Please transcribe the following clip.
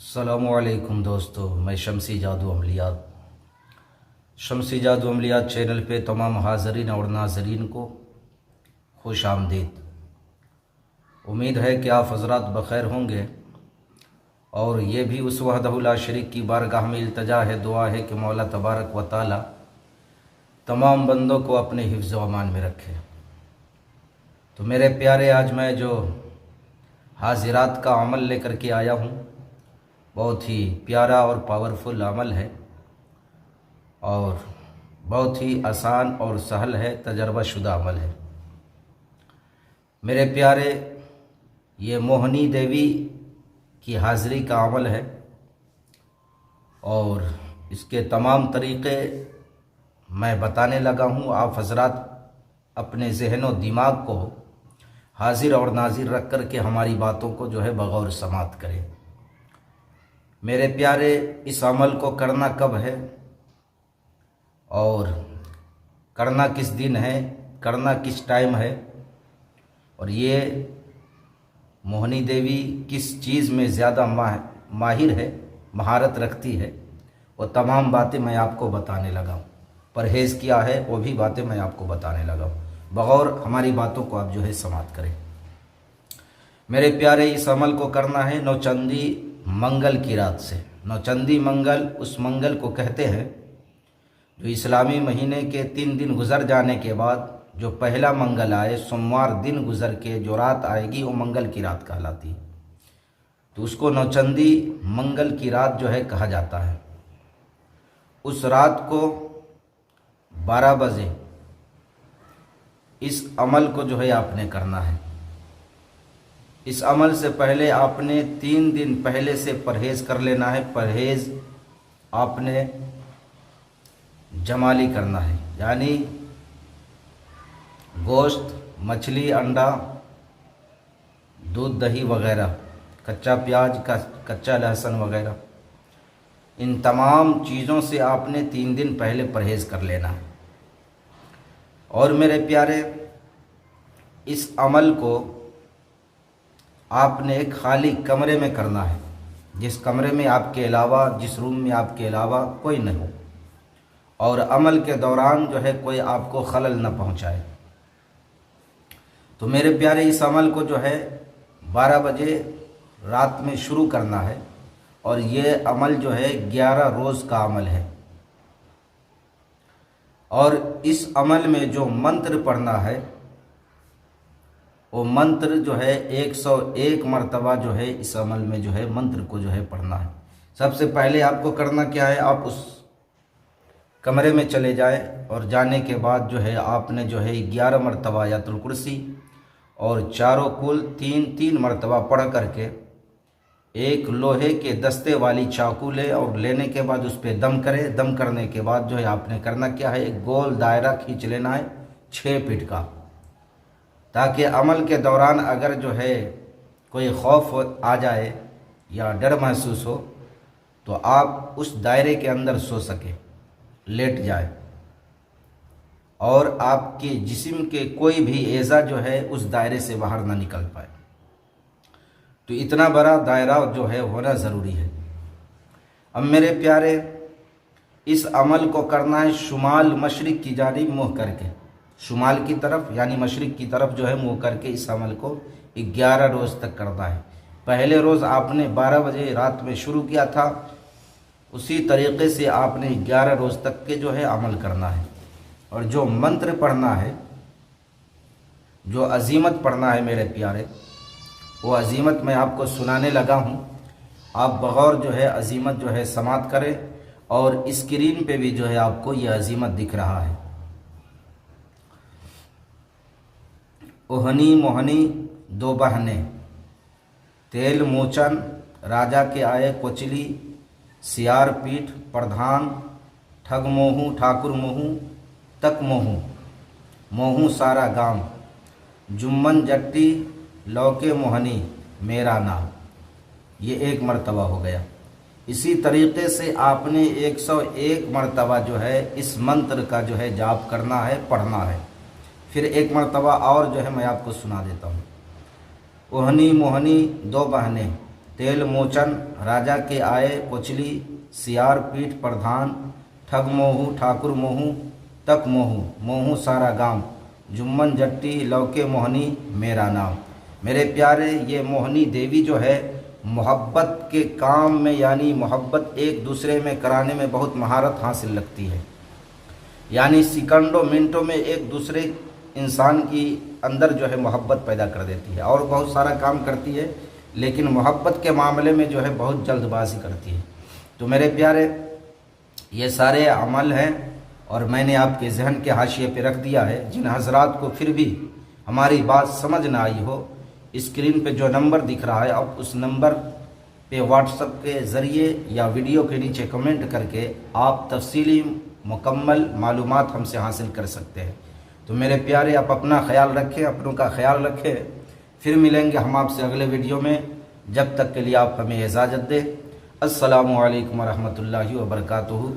अस्सलामुअलैकुम दोस्तों, मैं शमसी जादू अमलियात चैनल पे तमाम हाज़रीन और नाज़रीन को खुश आमदीद। उम्मीद है कि आप हज़रात बख़ैर होंगे और ये भी उस वहदहु ला शरीक की बारगाह में इल्तिजा है, दुआ है कि मौला तबारक व तआला तमाम बंदों को अपने हिफ्ज़ व अमान में रखे। तो मेरे प्यारे, आज मैं जो हाजिरात का अमल लेकर के आया हूँ, बहुत ही प्यारा और पावरफुल अमल है और बहुत ही आसान और सहल है, तजर्बा शुदा अमल है। मेरे प्यारे, ये मोहनी देवी की हाज़िरी का अमल है और इसके तमाम तरीक़े मैं बताने लगा हूँ। आप हज़रात अपने ज़हन और दिमाग को हाजिर और नाजिर रख कर के हमारी बातों को जो है बगौर समात करें। मेरे प्यारे, इस अमल को करना कब है और करना किस दिन है, करना किस टाइम है, और ये मोहनी देवी किस चीज़ में ज़्यादा माहिर है, महारत रखती है, वो तमाम बातें मैं आपको बताने लगा हूँ। परहेज़ किया है वो भी बातें मैं आपको बताने लगा हूँ। बगौर हमारी बातों को आप जो है समात करें। मेरे प्यारे, इस अमल को करना है नौचंदी मंगल की रात से। नौचंदी मंगल उस मंगल को कहते हैं जो इस्लामी महीने के 3 दिन गुजर जाने के बाद जो पहला मंगल आए, सोमवार दिन गुजर के जो रात आएगी, वो मंगल की रात कहलाती है। तो उसको नौचंदी मंगल की रात जो है कहा जाता है। उस रात को 12 बजे इस अमल को जो है आपने करना है। इस अमल से पहले आपने 3 दिन पहले से परहेज़ कर लेना है। परहेज़ आपने जमाली करना है, यानी गोश्त, मछली, अंडा, दूध, दही वगैरह, कच्चा प्याज, कच्चा लहसुन वगैरह, इन तमाम चीज़ों से आपने 3 दिन पहले परहेज़ कर लेना है। और मेरे प्यारे, इस अमल को आपने एक खाली कमरे में करना है, जिस कमरे में आपके अलावा, जिस रूम में आपके अलावा कोई न हो, और अमल के दौरान जो है कोई आपको खलल न पहुंचाए। तो मेरे प्यारे, इस अमल को जो है 12 बजे रात में शुरू करना है और ये अमल जो है 11 रोज़ का अमल है। और इस अमल में जो मंत्र पढ़ना है, वो मंत्र जो है 101 मरतबा जो है इस अमल में जो है मंत्र को जो है पढ़ना है। सबसे पहले आपको करना क्या है, आप उस कमरे में चले जाएं और जाने के बाद जो है आपने जो है 11 मरतबा आयतुल कुर्सी और चारों कुल 3-3 मरतबा पढ़ करके एक लोहे के दस्ते वाली चाकू ले और लेने के बाद उस पर दम करें। दम करने के बाद जो है आपने करना क्या है, एक गोल दायरा खींच लेना है 6 फीट का, ताकि अमल के दौरान अगर जो है कोई खौफ आ जाए या डर महसूस हो तो आप उस दायरे के अंदर सो सके, लेट जाए, और आपके जिस्म के कोई भी एज़ा जो है उस दायरे से बाहर ना निकल पाए। तो इतना बड़ा दायरा जो है होना ज़रूरी है। अब मेरे प्यारे, इस अमल को करना है शुमाल मशरिक़ की जानिब मुँह करके, शुमाल की तरफ यानी मशरिक़ की तरफ जो है मुँह करके इस अमल को 11 रोज़ तक करना है। पहले रोज़ आपने 12 बजे रात में शुरू किया था, उसी तरीक़े से आपने 11 रोज़ तक के जो है अमल करना है। और जो मंत्र पढ़ना है, जो अज़ीमत पढ़ना है मेरे प्यारे, वो अज़ीमत मैं आपको सुनाने लगा हूँ। आप बगौर जो है अज़ीमत जो है समात करें और स्क्रीन पे भी जो है आपको ये अज़ीमत दिख रहा है। ओहनी मोहनी 2 बहने, तेल मोचन, राजा के आए कोचली, सियार पीठ, प्रधान, ठग मोहू, ठाकुर मोहू, तक मोहू, मोहू सारा गाम, जुम्मन जट्टी, लौके मोहनी, मेरा नाम। ये 1 मरतबा हो गया। इसी तरीक़े से आपने 101 मरतबा जो है इस मंत्र का जो है जाप करना है, पढ़ना है। फिर 1 मरतबा और जो है मैं आपको सुना देता हूँ। ओहनी मोहनी 2 बहने, तेल मोचन राजा के आए कोचली, सियार पीठ प्रधान, ठग मोहू ठाकुर मोहू तक मोहू, मोहू सारा गांव, जुम्मन जट्टी लौके मोहनी मेरा नाम। मेरे प्यारे, ये मोहनी देवी जो है मोहब्बत के काम में, यानी मोहब्बत एक दूसरे में कराने में बहुत महारत हासिल रखती है। यानी सेकंडों मिनटों में एक दूसरे इंसान की अंदर जो है मोहब्बत पैदा कर देती है, और बहुत सारा काम करती है, लेकिन मोहब्बत के मामले में जो है बहुत जल्दबाजी करती है। तो मेरे प्यारे, ये सारे अमल हैं और मैंने आपके जहन के हाशिए पे रख दिया है। जिन हजरात को फिर भी हमारी बात समझ ना आई हो, स्क्रीन पे जो नंबर दिख रहा है, आप उस नंबर पे व्हाट्सएप के ज़रिए या वीडियो के नीचे कमेंट करके आप तफसीली मुकम्मल मालूमात हमसे हासिल कर सकते हैं। तो मेरे प्यारे, आप अपना ख्याल रखें, अपनों का ख्याल रखें। फिर मिलेंगे हम आपसे अगले वीडियो में। जब तक के लिए आप हमें इजाज़त दें। अस्सलामु अलैकुम वरहमतुल्लाहि वबरकातुहू।